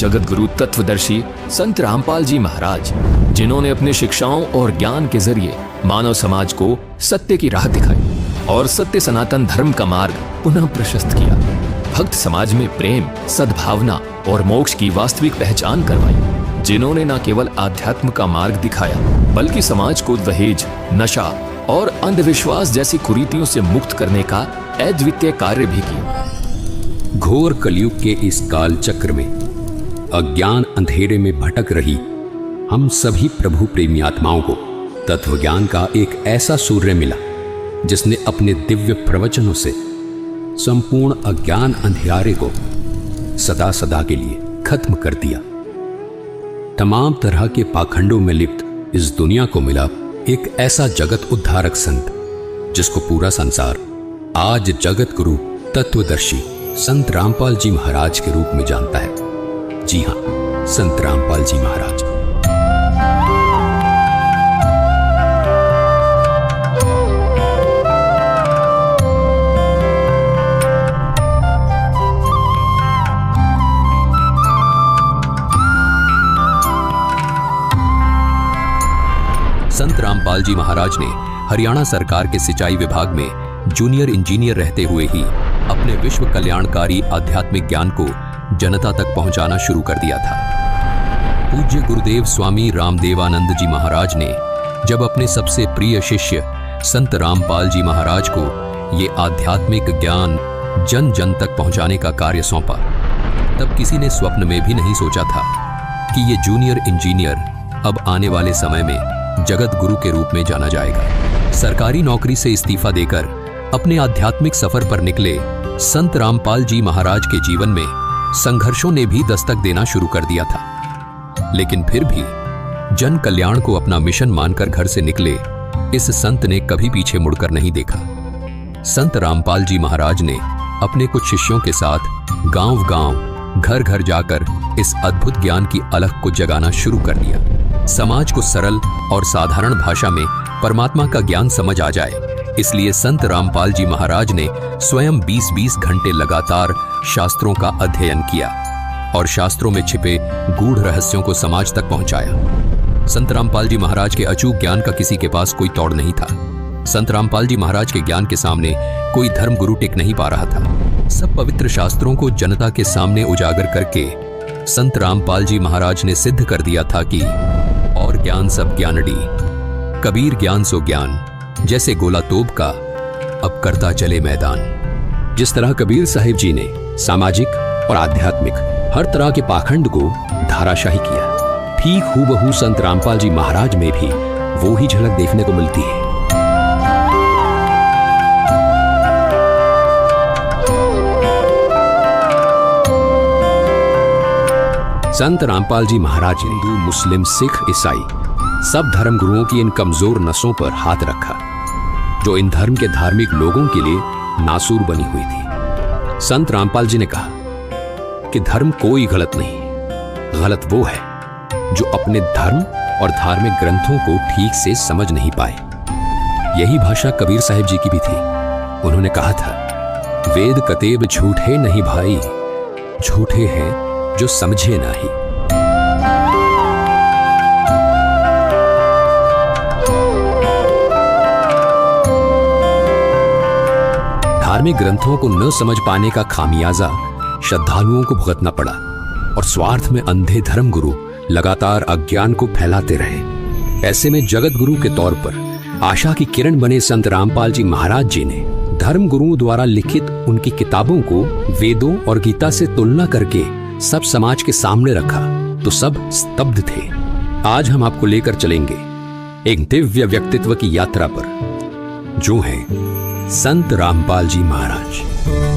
जगत गुरु तत्वदर्शी संत रामपाल जी महाराज, जिन्होंने अपनी शिक्षाओं और ज्ञान के जरिए मानव समाज को सत्य की राह दिखाई और सत्य सनातन धर्म का मार्ग पुनः प्रशस्त किया। भक्त समाज में प्रेम, सद्भावना और मोक्ष की वास्तविक पहचान करवाई, जिन्होंने न केवल आध्यात्म का मार्ग दिखाया बल्कि समाज को दहेज, नशा और अंधविश्वास जैसी कुरीतियों से मुक्त करने का अद्वितीय कार्य भी किया। घोर कलयुग के इस काल चक्र में अज्ञान अंधेरे में भटक रही हम सभी प्रभु प्रेमी आत्माओं को तत्व ज्ञान का एक ऐसा सूर्य मिला जिसने अपने दिव्य प्रवचनों से संपूर्ण अज्ञान अंधियारे को सदा सदा के लिए खत्म कर दिया। तमाम तरह के पाखंडों में लिप्त इस दुनिया को मिला एक ऐसा जगत उद्धारक संत जिसको पूरा संसार आज जगत गुरु तत्वदर्शी संत रामपाल जी महाराज के रूप में जानता है। जी हां, संत रामपाल जी महाराज। संत रामपाल जी महाराज ने हरियाणा सरकार के सिंचाई विभाग में जूनियर इंजीनियर रहते हुए ही अपने विश्व कल्याणकारी आध्यात्मिक ज्ञान को जनता तक पहुंचाना शुरू कर दिया था। पूज्य गुरुदेव स्वामी रामदेवानंद जी महाराज ने जब अपने सबसे प्रिय शिष्य संत रामपाल जी महाराज को ये आध्यात्मिक ज्ञान जन जन तक पहुंचाने का कार्य सौंपा, तब किसी ने स्वप्न में भी नहीं सोचा था कि ये जूनियर इंजीनियर अब आने वाले समय में जगत गुरु के रूप में जाना जाएगा। सरकारी नौकरी से इस्तीफा देकर अपने आध्यात्मिक सफर पर निकले संत रामपाल जी महाराज के जीवन में संघर्षों ने भी दस्तक देना शुरू कर दिया था, लेकिन फिर भी जन कल्याण को अपना मिशन मानकर घर से निकले इस संत ने कभी पीछे मुड़कर नहीं देखा। संत रामपाल जी महाराज ने अपने कुछ शिष्यों के साथ गांव-गांव, घर-घर जाकर इस अद्भुत ज्ञान की अलख को जगाना शुरू कर दिया। समाज को सरल और साधारण भाषा में परमात्मा का ज्ञान समझ आ जाए, इसलिए संत रामपाल जी महाराज ने स्वयं 20-20 घंटे लगातार शास्त्रों का अध्ययन किया और शास्त्रों में छिपे गूढ़ रहस्यों को समाज तक पहुंचाया। संत रामपाल जी महाराज के अचूक ज्ञान का किसी के पास कोई तोड़ नहीं था। संत रामपाल जी महाराज के ज्ञान के सामने कोई धर्म गुरु टिक नहीं पा रहा था। सब पवित्र शास्त्रों को जनता के सामने उजागर करके संत रामपाल जी महाराज ने सिद्ध कर दिया था कि और ज्ञान सब ज्ञानडी, कबीर ज्ञान सो ज्ञान, जैसे गोला तोप का अब करता चले मैदान। जिस तरह कबीर साहिब जी ने सामाजिक और आध्यात्मिक हर तरह के पाखंड को धाराशाही किया, ठीक हूबहू संत रामपाल जी महाराज में भी वो ही झलक देखने को मिलती है। संत रामपाल जी महाराज हिंदू, मुस्लिम, सिख, ईसाई सब धर्म गुरुओं की इन कमजोर नसों पर हाथ रखा जो इन धर्म के धार्मिक लोगों के लिए नासूर बनी हुई थी। संत रामपाल जी ने कहा कि धर्म कोई गलत नहीं, गलत वो है जो अपने धर्म और धार्मिक ग्रंथों को ठीक से समझ नहीं पाए। यही भाषा कबीर साहिब जी की भी थी। उन्होंने कहा था, वेद कतेब झूठे नहीं भाई, झूठे हैं जो समझे नहीं। धार्मिक ग्रंथों को न समझ पाने का खामियाजा श्रद्धालुओं को भुगतना पड़ा और स्वार्थ में अंधे धर्म गुरु लगातार अज्ञान को फैलाते रहे। ऐसे में जगत गुरु के तौर पर आशा की किरण बने संत रामपाल जी महाराज जी ने धर्म गुरुओं द्वारा लिखित उनकी किताबों को वेदों और गीता से तुलना करके सब समाज के सामने रखा तो सब स्तब्ध थे। आज हम आपको लेकर चलेंगे एक दिव्य व्यक्तित्व की यात्रा पर जो है संत रामपाल जी महाराज।